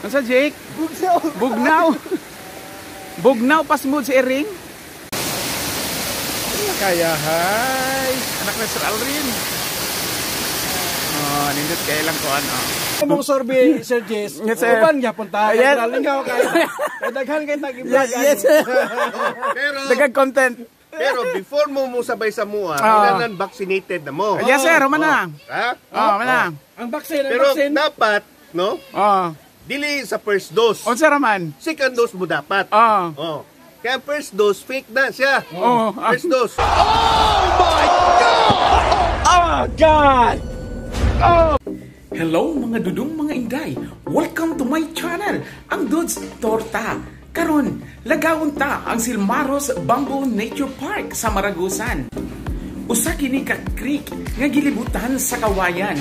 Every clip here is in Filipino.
Unsa Jake? Bugnaw. Bugnaw pas mood si Ering. Kaya hay, anak na Sir Alrin. Oh, nindot kay lang ko ano. Mong sorbe Sir Jess. Uban gyapon ta. Lingaw kay. Daghan kay tagi-vlog. Yes. Pero Dagag content. pero before mo sabay sa mua, kailangan vaccinated na mo. Yes sir, mana. Ha? Mana. Ang vaccine, Pero dapat, no? Oh. Dili sa first dose. Unsa raman? Second dose mo dapat. Oh. Oh. Kaya first dose fake na siya. Oh. First dose. Hello mga dudong mga inday. Welcome to my channel, ang Dudes Torta. Karon, lagawon ta ang Silmaros Bamboo Nature Park sa Maragusan. Usa kini ka creek nga gilibutan sa kawayan.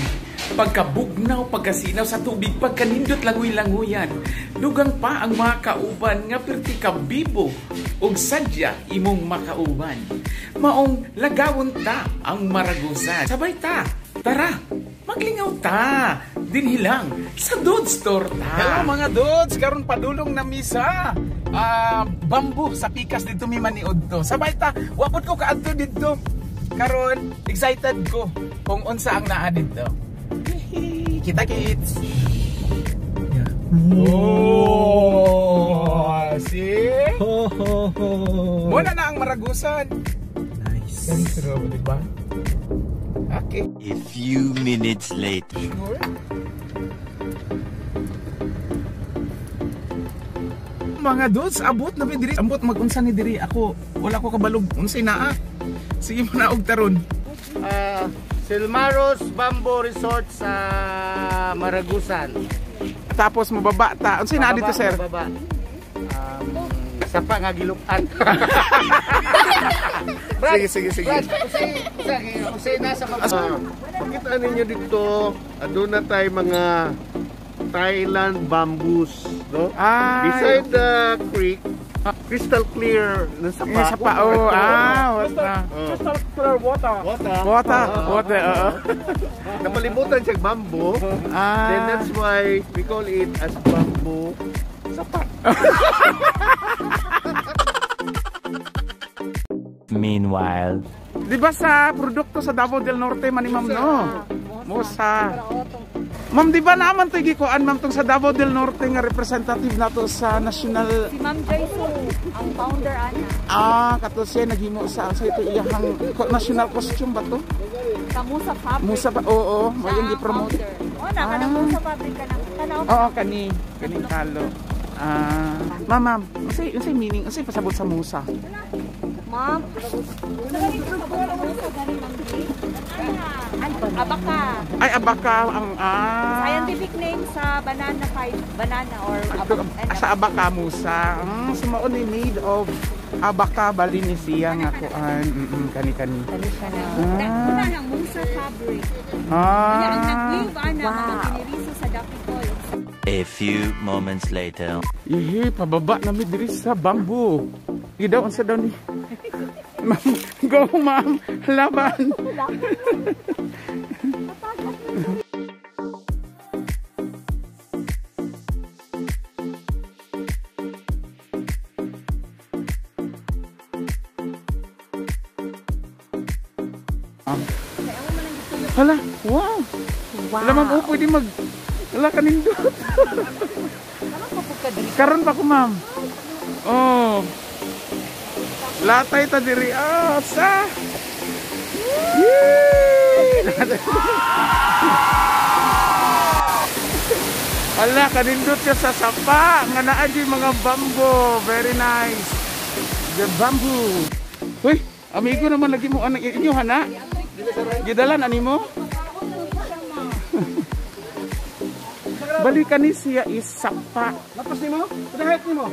Pagkabugnaw, pagkasinaw sa tubig, pagkanindot langoy-langoyan. Dugang pa ang mga kauban nga perti ka bibo ug sadya imong makauban. Maong lagawon ta ang Maragusan. Sabay ta. Tara, maglingaw ta. Dinhilang sa Dudes Torta. Hello mga Dudes, karon padulong na misa. Bamboo sa pikas dito mi maniod to. Sabay ta, wapod ko kaadto dito. Karon, excited ko kung unsa ang naa dito. Kita kits. Oh, see? Muna na ang Maragusan. Nice. Ganito ba, diba? Okay. A few minutes later. Sure. Mga dudes, abot na mi diri. Ambot magunsa ni diri. Ako, wala ko kabalog. Unsay naa? Sige mo na og taron. Silmaros Bamboo Resort sa Maragusan. Tapos mababa ta. Unsay naa dito, sir? Mababa. Sapa nga gilukan. Sige. Usay nasa baba. Pakita ninyo dito, aduna tay mga Thailand bamboos, no? Beside the creek, crystal clear na sapa. Sapa. Oh, crystal clear water. Water. Namalimutan siya bamboo. Then that's why we call it as bamboo sapa. Meanwhile, di ba sa produkto sa Davao del Norte man ni ma'am no? Musa. Ma'am, di ba naman to gikuan ma'am tong sa Davao del Norte nga representative nato sa national. Si Ma'am Joyce, ang founder ana. Kato siya naghimo sa ito iyang national costume ba to? Sa Musa Fabric. Musa ba? Oo, mo yung gi-promote. Oh, naka Musa Fabric ka na. Tanaw. Oo, kani talo. Ma'am, unsay meaning? Unsay pasabot sa Musa? Ma'am. Abaka. Ay, abaka ang Scientific name sa banana or sa abaka Musa. Sumaon ni made of abaka balinisia nga kuan. Kani. Kani siya na. Una ng Musa Fabric. Ang nag-weave ana mga piniriso sa Dapitol. a few moments later. Pababa na mi diri sa bamboo. Gidaw unsa daw ni? Ma'am, go ma'am, laban. Hala, wow. Hala ma'am, pwede mag... Hala, kanindot. Karon pa ko ma'am. Oh. Latay ta diri. Sa. Hala, kanindot siya sa sapa. Nga naa di mga bamboo. Very nice. The bamboo. Uy, amigo naman lagi mo anak inyo hana. Gidalan ani mo? Balikan ni siya is sapa. Lapas nimo? Padahet nimo?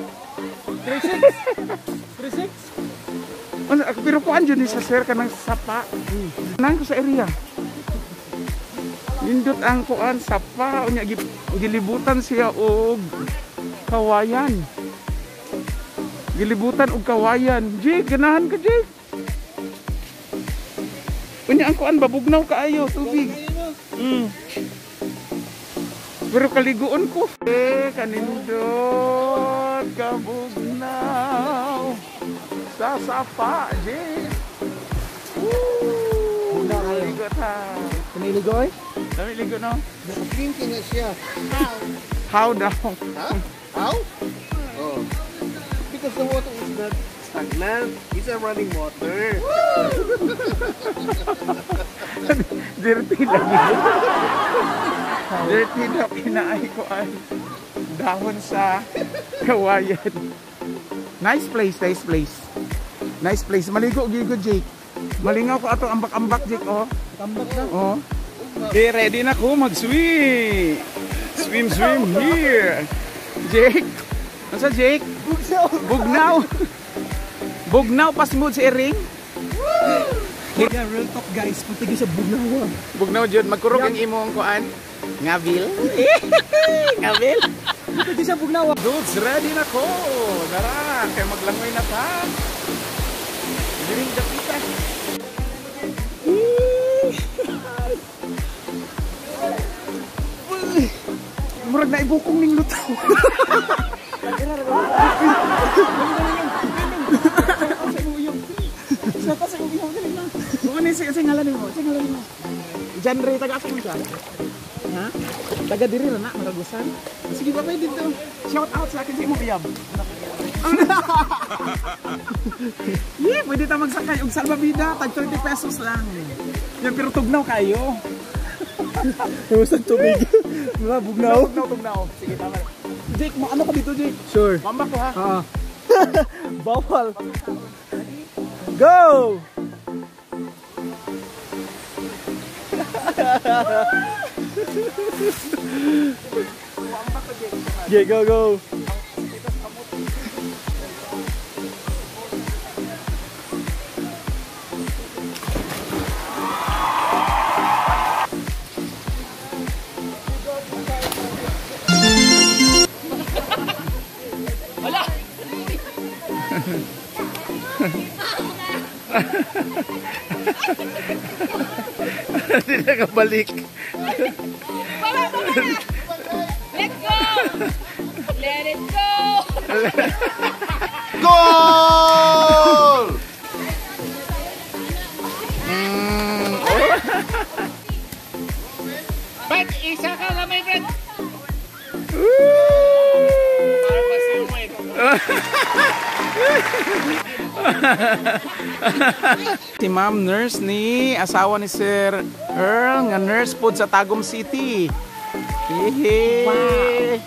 36? Pero kuan dyan sa sir ka ng sapa. Nang ko sa area. Lindot ang kuan sapa. Gilibutan siya og kawayan. Gilibutan og kawayan. Jake, ganahan ka Jake. Unya ang kuan babugnaw kaayo tubig. Pero kaliguon ko. Kanindot kabugnaw sa sapa, Jake. Naligo ta. Piniligo eh? Naligo no? Drinking na siya. How daw? Huh? How? Oh. Because the water is not stagnant. It's a running water. Dirty lang. Dirty na kinaay ko ay dahon sa kawayan. Nice place, nice place. Nice place. Maligo gigo, Jake. Malingaw ko ato ambak-ambak, Jake, oh. Tambak na. Oh. Okay, ready na ko mag-swim. Swim here. Jake. Ano sa Jake? Bugnaw. Bugnaw pas mood si Ering. Yeah, real talk guys. Pagtagi sa Bugnaw. Bugnaw jud magkurog ang imong kuan. Ngabil. Ngabil. Pagtagi sa Bugnaw. Dudes, ready na ko. Tara, kay maglangoy na ta. Diring dapita. Murag na ibukong ning lutaw. Sige ngalan mo. Genre taga asa mo siya? Ha? Taga diri ra na Maragusan. Sige ba pwede dito. Shout out sa akin sa imo biyab. Yeah, pwede ta magsakay og salbabida, tag 30 pesos lang. Yan pero tugnaw kayo. Usag tubig. Mga Bugnaw. Tugnaw. Sige tama. Jake, mo ano ka dito, Jake? Sure. Mamba ko ha. Bawal. Go! Yeah, go, go. Hindi na kabalik. Let go! Let it go! Goal! Ba't isa ka na may red? Si Ma'am Nurse ni asawa ni Sir Earl nga nurse pod sa Tagum City. Hehe. Wow.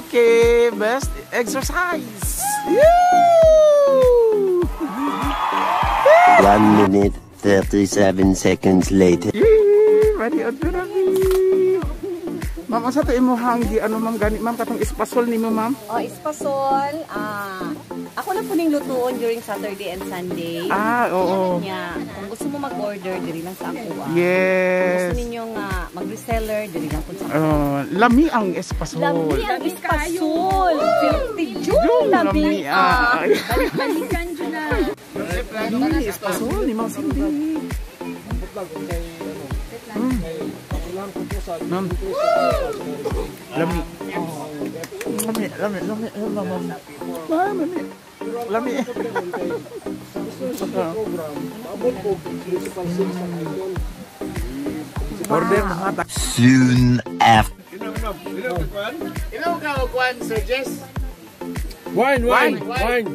Okay, best exercise. Woo! 1 minute 37 seconds later. Ready on therapy. Ma'am, sa to imo hanggi ano ma'am gani ma'am katong espasol nimo ma'am? Oh, espasol. Ako na po ning lutuon during Saturday and Sunday. Oo. Yeah, kung gusto mo mag-order, diri lang sa ako. Yes. Gusto ninyo nga mag-reseller, diri lang po sa ako. Lami ang espasol. Lami ang espasol. Filthy June. Lami. Balik-balikan dyan na. Lami espasol ni Ma'am Cindy. Ma'am. Lami. Lami. Order mga Soon after. Ilaw ka o kwan, Sir Jess? Wine.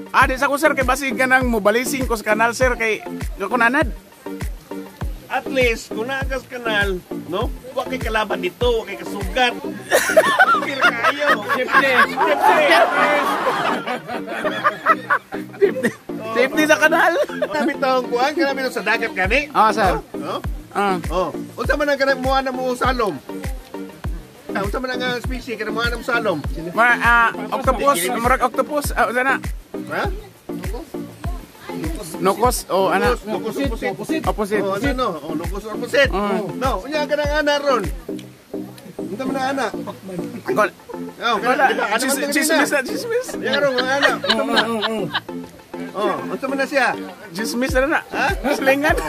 Di sa ko sir kay basig ka nang mobalising ko sa kanal sir kay kunanad. At least, kung naagas kanal, no? Huwag kay kalaban dito, huwag kay kasugat. Kira kayo. Safety sa kanal. Kami taong kuhan, kami sa dagat kani. Sir. No? Unsa man ang kanang muha na mo salom? Unsa man ang species kanang muha na mo salom? Octopus, murag octopus. Unsa na? Ha? Nokos o ana? Opposite. Opposite. Nokos opposite. No, unya ka nang ana ron. Unsa man ang ana? Kol. Chismis. Ya ron ang ana. Unsa man na siya? Chismis na na. Ha? Slingan.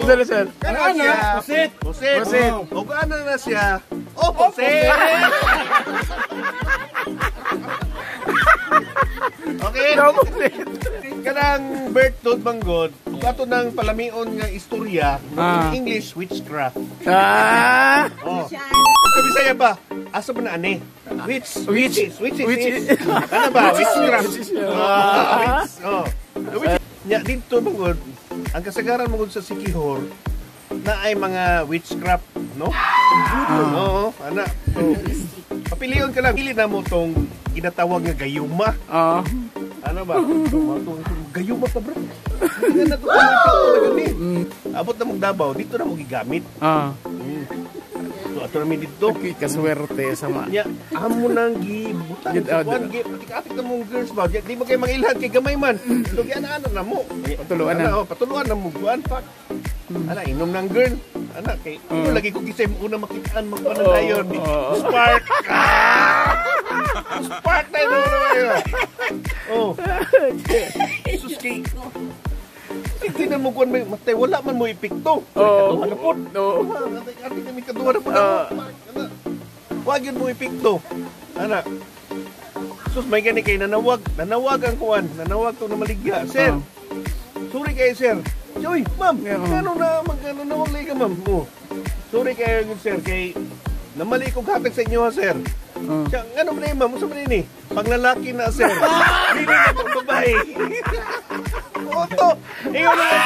Dali, sir. Karon siya. Pusit. Pusit. O ano na siya? O pusit. Okay. Kanang birthday banggod, ato nang palamion nga istorya, English witchcraft. Oh. Sa Bisaya ba? Asa man na ani? Witch. Ano ba? Witchcraft. Oh. Nya dito banggod, ang kasagaran banggod sa Sikihor na ay mga witchcraft, no? Oo, ana. Papilion ka lang, pili na mo tong ginatawag nga gayuma. Ano ba? Gayuma pa, bro. Hindi na ito gani. Abot na mong Davao, dito na mo gigamit. So, ato namin dito. Kaswerte sa mga. Ya, amo nang gibutan. Patik-atik na mong girls ba? Di ba kayo mangilhan kay gamay man? So, ano na mo. Patuluan na. Patuluan na mo. Buwan, fuck. Ana, inom ng girl. Ana, kay lagi ko gisay una makitaan magpananayon. Spark. Spark na yun. Oh. Suski. Hindi na mo kuwan may matay. Wala man mo ipikto. Ano po? Ati kami kaduwa na po. Wag yun mo ipikto. Ana. Sus, may gani kayo nanawag. Nanawag ang kuwan. Nanawag to na maligya. Sir. Sorry kayo, sir. Joy, ma'am. Magkano nawag lagi ka, ma'am? Sorry kayo, sir. Kay namali ko katag sa inyo, ha, sir. Siya, ano ba na yun, ma'am? Musta ba na yun eh? Panglalaki na, sir. Hindi na pang babae. Oto! Iyon na lang.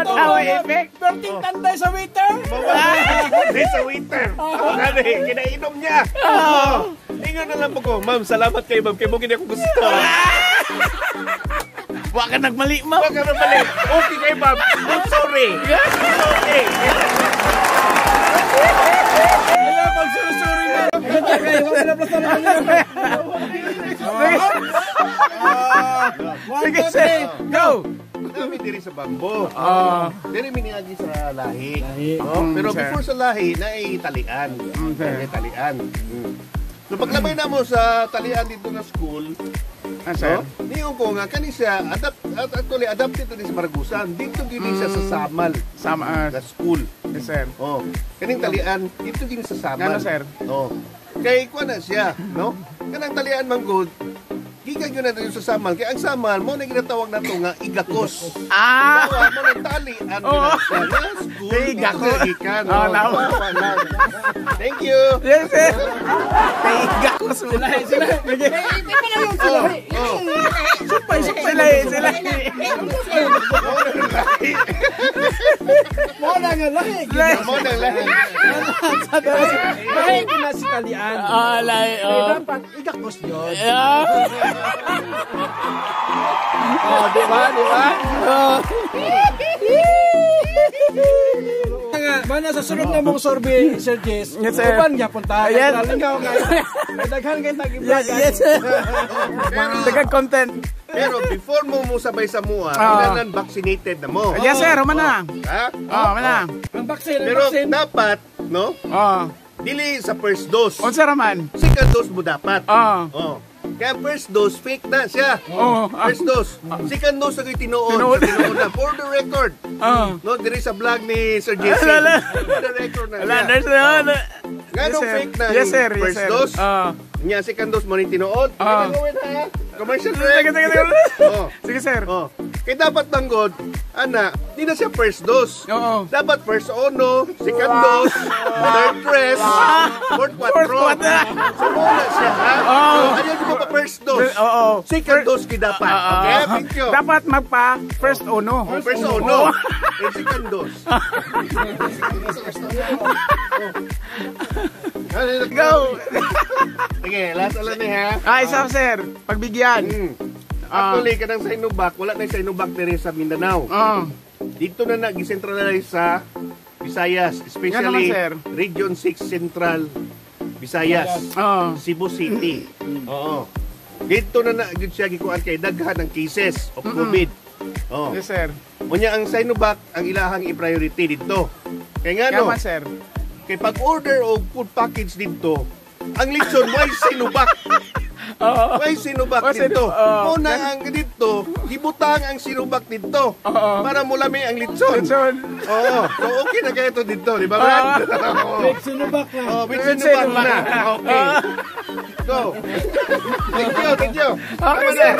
Tawa effect. Berting tanday sa waiter. Hindi sa waiter. Nani, kinainom niya. Ingat na lang po ko. Ma'am, salamat kayo, ma'am. Kaya mo hindi ako gusto. Huwag ka nagmali, ma'am. Huwag ka nagmali. Okay kayo, ma'am. I'm sorry. Okay. Ayaw, pag-sorry na. Huwag na plasta na Sige, sir. Go. Kami diri sa Bambo. Diri miniagi sa lahi. Pero before sa lahi, naay talian. Naay talian. So paglabay na mo sa talian dito na school, niyo ko nga kani siya actually adapted to this Maragusan. Dito gini siya sa Samal. Sa school. Yes, sir. Kaning talian dito gini sa Samal. Ano, sir? Kay kuan na siya, no? Kanang talian manggod. Gikan yun natin sa Samal. Kaya ang Samal, mo na ginatawag na ito nga igakos. Tawa mo ng talian. School. Igakos. Thank you. Yes, sir. Igakos. Sila. Mo na nga lahi. Lahi ko na si talian. Lahi. Dapat igakos yun. Di ba? Mana sa sunod na mong survey, Sir Jess, uban niya punta. Lingaw kayo. Daghan kayo tag-vlog. Yes, sir. Daghan content. Pero before mo sabay sa mua, kailangan vaccinated na mo. Yes, sir. Mana. Ha? Mana. Ang vaccine, Pero dapat, no? Dili sa first dose. Unsa raman? Second dose mo dapat. Kaya first dose, fake na siya. First dose. Second dose na tinuod. Tinuod na. For the record. No, there is a vlog ni Sir Jesse. For the record na siya. Ganong fake na yung first dose. Nya, second dose mo rin tinuod. Gagawin ha. Commercial break. Sige, sir. Kaya dapat tanggod, di na siya first dose. Dapat first ono, second dose, third dress, fourth quattro. So muna siya, ha? Ayaw mo pa first dose. Second dose ki dapat. Okay, thank you. Dapat magpa first ono. First ono. And second dose. Go! Sige, last alam niya, ha? Isa, sir. Pagbigyan. Actually, kanang sa Inubak, wala na sa Inubak diri sa Mindanao. Dito na nag-centralize sa Visayas, especially Region 6 Central Visayas, Cebu City. Dito na nag siya gikuan kay daghan ng cases of COVID. Yes, sir. Unya ang Sinovac ang ilahang i-priority dito. Kaya nga no, sir. Kay pag-order og food package dito, ang lechon why Sinovac? May sinubak dito. Muna ang dito, gibutang ang sinubak dito. Para mulami ang litson. Oo. So okay na kayo ito dito, di ba, Brad? With sinubak na. With sinubak na. Okay. Go. Thank you. Okay, sir.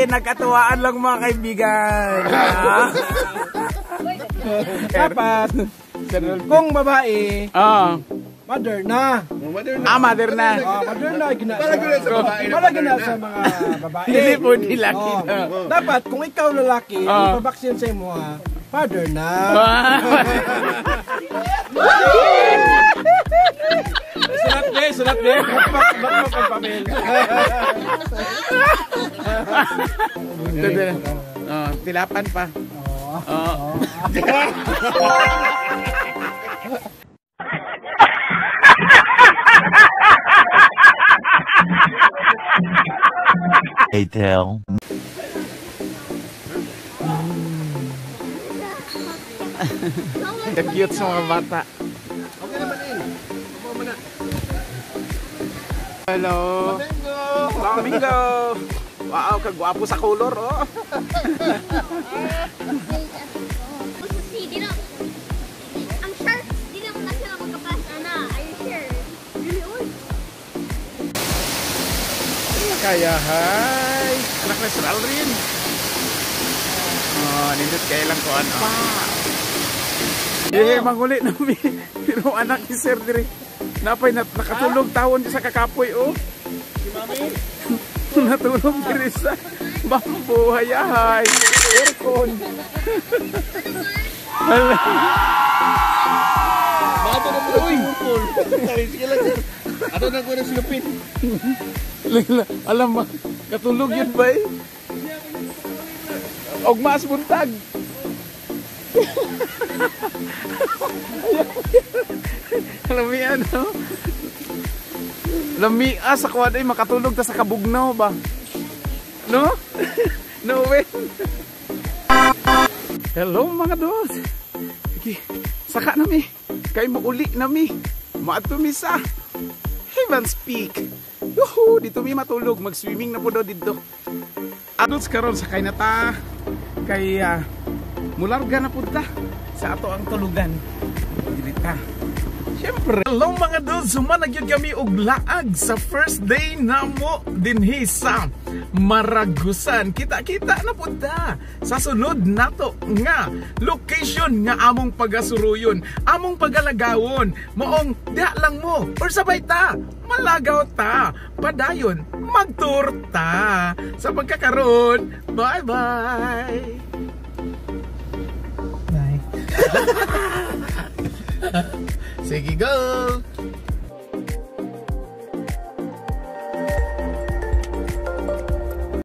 Nagkatuwaan lang mga kaibigan. Dapat, kung babae, mother na. Mother na. Mother na, para gina sa mga babae. Hindi po nilaki. Dapat, kung ikaw lalaki, ipabaksin sa imo, father na. Sulat be. Bakmak ang papel. Tilapan pa. Later. Cute sa mga bata. Okay naman eh. Upo mo na. Hello. Domingo. Wow, kagwapo sa color, oh. Ang sure, di naman na sila magkapas. Ana, are you sure? Really old. Kaya, hi. Anak na Sir Alrin. Nindot kaya lang ko ano. Manguli na mi. Pero anak ni Sir diri. Napay nakatulog tawon sa kakapoy, oh. Si Mami? Natulog diri sa bambu, hayahay. Aircon. Bato na po na sumupol. Sige lang, sir. Ato na ko na silupin. Alam mo, katulog yun ba eh? Og mas buntag. Alam mo yan, no? Lamia sa kuwan ay makatulog ta sa kabugnaw ba? No? No way. Hello mga dos. Sige, saka nami. Kay mo uli nami. Maato mi sa Heaven's Peak. Yuhu, dito mi matulog, mag-swimming na po daw dito. Adults karon sakay na ta. Kay mularga na punta sa ato ang tulugan. Dilita. Siyempre, hello mga dudes, sumanagyan kami og laag sa first day na mo dinhi sa Maragusan. Kita-kita na punta sa sunod nato nga location nga among pagasuruyon, among pagalagawon, maong diha lang mo or sabay ta, malagaw ta, padayon, magtour ta. Sa pagkakaroon, bye-bye! Bye! Sige, go!